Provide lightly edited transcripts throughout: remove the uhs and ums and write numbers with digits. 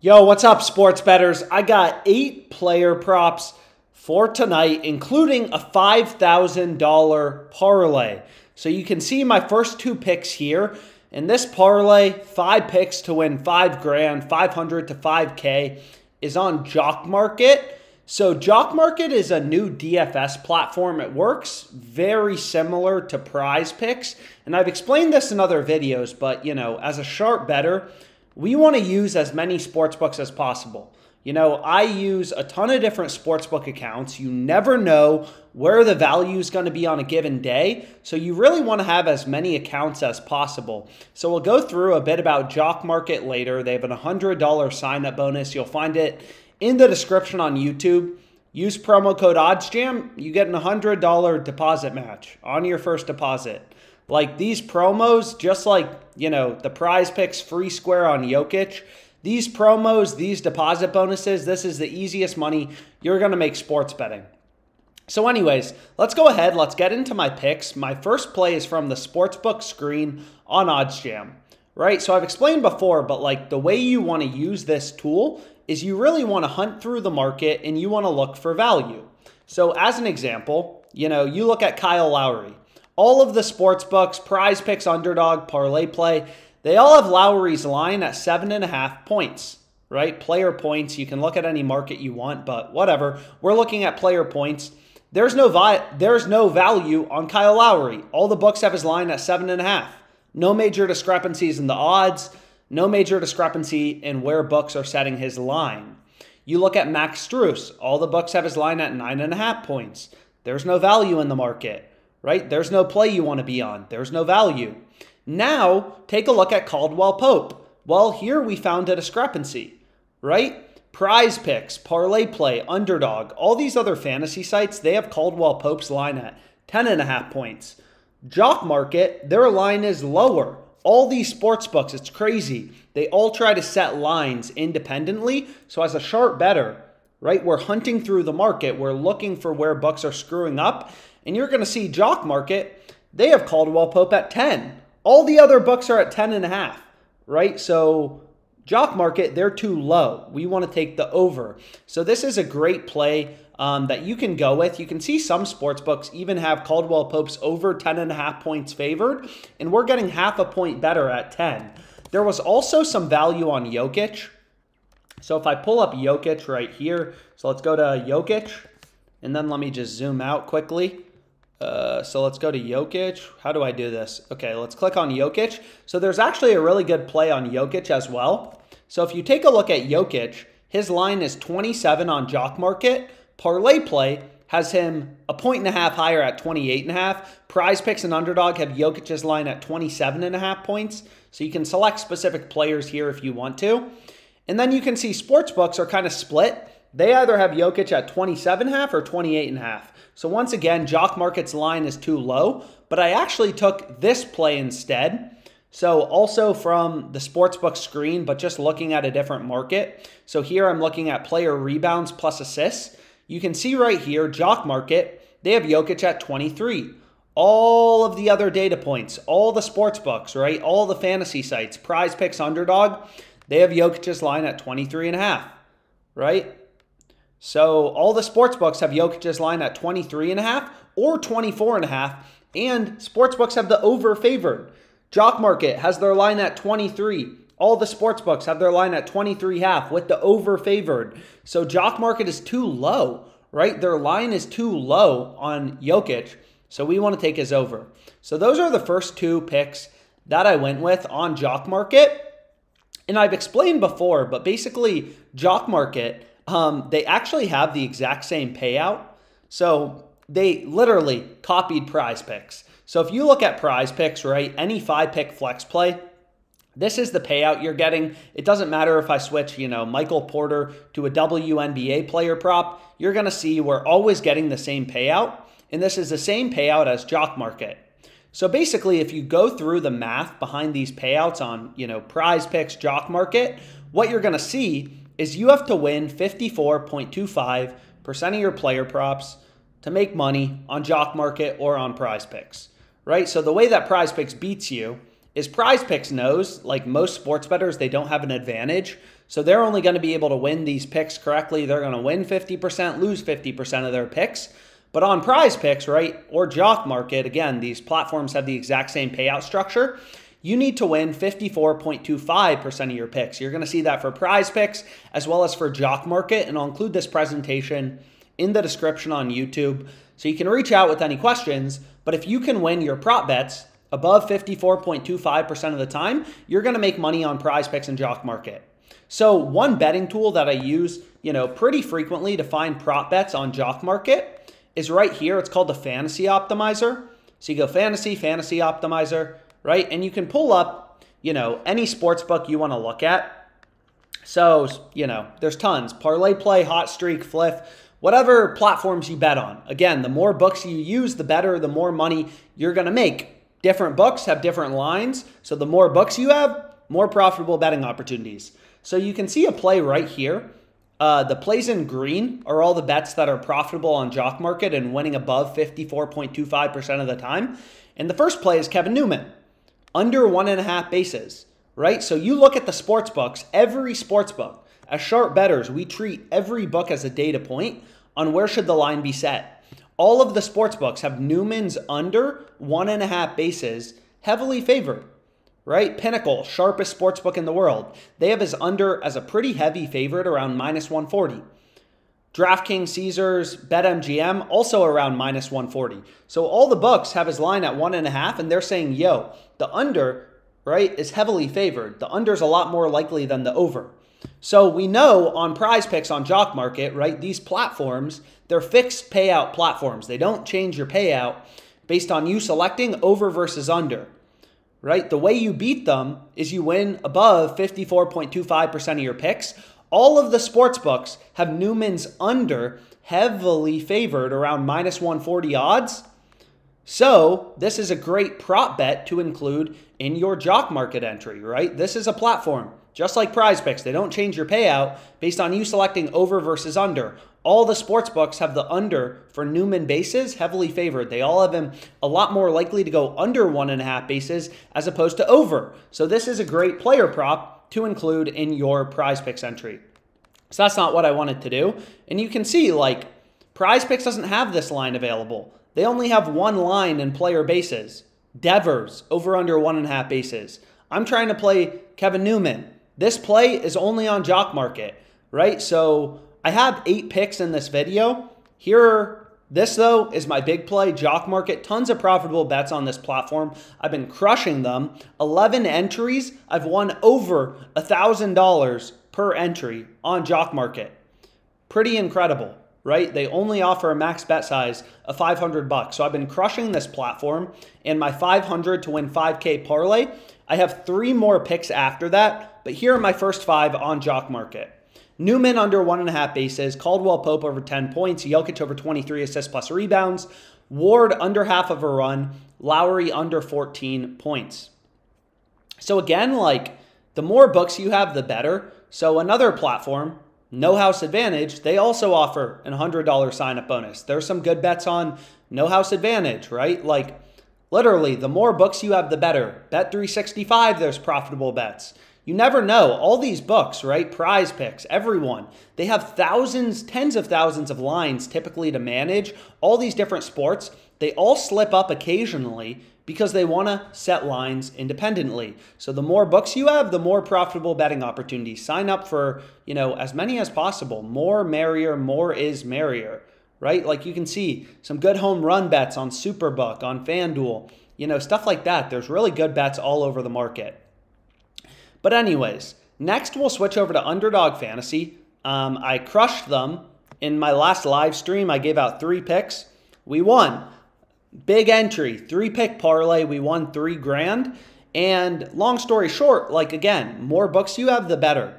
Yo, what's up, sports bettors? I got 8 player props for tonight, including a $5,000 parlay. So you can see my first 2 picks here. In this parlay, 5 picks to win 5 grand, 500 to 5K is on Jock Market. So Jock Market is a new DFS platform. It works very similar to Prize Picks. And I've explained this in other videos, but as a sharp bettor, we want to use as many sportsbooks as possible. I use a ton of different sportsbook accounts. You never know where the value is going to be on a given day. So you really want to have as many accounts as possible. So we'll go through a bit about Jock Market later. They have an $100 sign-up bonus. You'll find it in the description on YouTube. Use promo code OddsJam. You get an $100 deposit match on your first deposit. Like these promos, just like, the Prize Picks free square on Jokic, these promos, these deposit bonuses, this is the easiest money you're going to make sports betting. So anyways, let's go ahead. Let's get into my picks. My first play is from the sportsbook screen on OddsJam, right? So I've explained before, but the way you want to use this tool is you really want to hunt through the market and you want to look for value. So as an example, you look at Kyle Lowry. All of the sports books, Prize Picks, Underdog, Parlay Play, they all have Lowry's line at 7.5 points, right? Player points. You can look at any market you want, but whatever. We're looking at player points. There's no value on Kyle Lowry. All the books have his line at 7.5. No major discrepancies in the odds. No major discrepancy in where books are setting his line. You look at Max Strus. All the books have his line at 9.5 points. There's no value in the market. Right? There's no play you want to be on. There's no value. Now, take a look at Caldwell Pope. Well, here we found a discrepancy, right? Prize Picks, Parlay Play, Underdog, all these other fantasy sites, they have Caldwell Pope's line at 10.5 points. Jock Market, their line is lower. All these sports books, it's crazy. They all try to set lines independently. So as a sharp bettor, right, we're hunting through the market. We're looking for where books are screwing up. And you're going to see Jock Market, they have Caldwell Pope at 10. All the other books are at 10.5, right? So Jock Market, they're too low. We want to take the over. So this is a great play that you can go with. You can see some sports books even have Caldwell Pope's over 10.5 points favored, and we're getting half a point better at 10. There was also some value on Jokic. So if I pull up Jokic right here, so let's go to Jokic, and then let me just zoom out quickly. So let's go to Jokic. How do I do this? Okay, let's click on Jokic. So there's actually a really good play on Jokic as well. So if you take a look at Jokic, his line is 27 on Jock Market. Parlay Play has him a 1.5 higher at 28.5. Prize Picks and Underdog have Jokic's line at 27.5 points. So you can select specific players here if you want to. And then you can see sportsbooks are kind of split. They either have Jokic at 27.5 or 28.5. So once again, Jock Market's line is too low, but I actually took this play instead. So also from the sportsbook screen, but just looking at a different market. So here I'm looking at player rebounds plus assists. You can see right here, Jock Market, they have Jokic at 23. All of the other data points, all the sportsbooks, right? All the fantasy sites, Prize Picks, Underdog, they have Jokic's line at 23.5, right? So all the sports books have Jokic's line at 23.5 or 24.5, and sports books have the over favored. Jock Market has their line at 23. All the sports books have their line at 23.5 with the over favored. So Jock Market is too low, right? Their line is too low on Jokic, so we want to take his over. So those are the first 2 picks that I went with on Jock Market. And I've explained before, but basically Jock Market, they actually have the exact same payout. So they literally copied Prize Picks. So if you look at Prize Picks, right, any 5-pick flex play, this is the payout you're getting. It doesn't matter if I switch, Michael Porter to a WNBA player prop. You're going to see we're always getting the same payout. And this is the same payout as Jock Market. So basically, if you go through the math behind these payouts on, Prize Picks, Jock Market, what you're going to see is you have to win 54.25% of your player props to make money on Jock Market or on Prize Picks, right? So the way that Prize Picks beats you is Prize Picks knows, like most sports bettors, they don't have an advantage. So they're only going to be able to win these picks correctly. They're going to win 50%, lose 50% of their picks. But on Prize Picks, right, or Jock Market, again, these platforms have the exact same payout structure. You need to win 54.25% of your picks. You're going to see that for Prize Picks as well as for Jock Market, and I'll include this presentation in the description on YouTube so you can reach out with any questions. But if you can win your prop bets above 54.25% of the time, you're going to make money on Prize Picks and Jock Market. So one betting tool that I use, pretty frequently to find prop bets on Jock Market is right here. It's called the Fantasy Optimizer. So you go Fantasy Optimizer, right? And you can pull up, any sports book you want to look at. So, there's tons. Parlay Play, Hot Streak, Fliff, whatever platforms you bet on. Again, the more books you use, the better, the more money you're going to make. Different books have different lines. So the more books you have, more profitable betting opportunities. So you can see a play right here. The plays in green are all the bets that are profitable on Jock Market and winning above 54.25% of the time. And the first play is Kevin Newman, under 1.5 bases, right? So you look at the sports books, every sports book. As sharp bettors, we treat every book as a data point on where should the line be set. All of the sports books have Newman's under 1.5 bases heavily favored, right? Pinnacle, sharpest sports book in the world. They have his under as a pretty heavy favorite around -140. DraftKings, Caesars, BetMGM, also around -140. So all the books have his line at 1.5, and they're saying, yo, the under, right, is heavily favored. The under is a lot more likely than the over. So we know on Prize Picks on Jock Market, right, these platforms, they're fixed payout platforms. They don't change your payout based on you selecting over versus under, right? The way you beat them is you win above 54.25% of your picks. All of the sports books have Newman's under heavily favored around -140 odds. So this is a great prop bet to include in your Jock Market entry, right? This is a platform, just like Prize Picks. They don't change your payout based on you selecting over versus under. All the sports books have the under for Newman bases heavily favored. They all have him a lot more likely to go under 1.5 bases as opposed to over. So this is a great player prop to include in your Prize Picks entry. So that's not what I wanted to do. And you can see, like, Prize Picks doesn't have this line available. They only have one line in player bases. Devers, over under 1.5 bases. I'm trying to play Kevin Newman. This play is only on Jock Market, right? So I have 8 picks in this video. This though is my big play, Jock Market. Tons of profitable bets on this platform. I've been crushing them. 11 entries. I've won over $1,000 per entry on Jock Market. Pretty incredible, right? They only offer a max bet size of $500. So I've been crushing this platform. And my 500 to win 5K parlay, I have 3 more picks after that. But here are my first 5 on Jock Market. Newman under 1.5 bases, Caldwell Pope over 10 points, Jokic over 23 assists plus rebounds, Ward under half of a run, Lowry under 14 points. So again, like, the more books you have, the better. So another platform, No House Advantage, they also offer an $100 sign-up bonus. There's some good bets on No House Advantage, right? Like, literally, the more books you have, the better. Bet365, there's profitable bets. You never know. All these books, right? Prize Picks, everyone. They have thousands, tens of thousands of lines typically to manage. All these different sports, they all slip up occasionally because they want to set lines independently. So the more books you have, the more profitable betting opportunities. Sign up for, as many as possible. More merrier, more is merrier, right? Like you can see some good home run bets on Superbook, on FanDuel, stuff like that. There's really good bets all over the market. But anyways, next we'll switch over to Underdog Fantasy. I crushed them in my last live stream. I gave out 3 picks. We won. Big entry, 3-pick parlay. We won $3,000. And long story short, like again, more books you have, the better.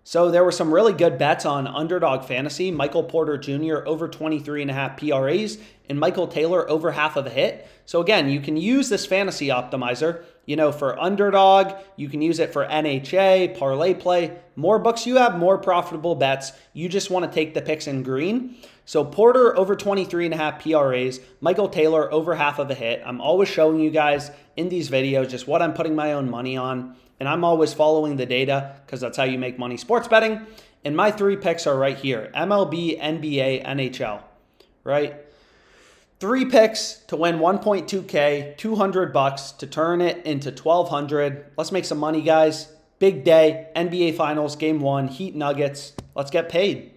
So there were some really good bets on Underdog Fantasy. Michael Porter Jr. over 23.5 PRAs and Michael Taylor over half of a hit. So again, you can use this fantasy optimizer, for Underdog. You can use it for NHA, Parlay Play. More books you have, more profitable bets. You just want to take the picks in green. So Porter over 23.5 PRAs, Michael Taylor over half of a hit. I'm always showing you guys in these videos just what I'm putting my own money on. and I'm always following the data because that's how you make money sports betting. And my 3 picks are right here: MLB, NBA, NHL, right? 3 picks to win 1.2K, $200 to turn it into 1,200. Let's make some money, guys. Big day, NBA Finals, Game 1, Heat Nuggets. Let's get paid.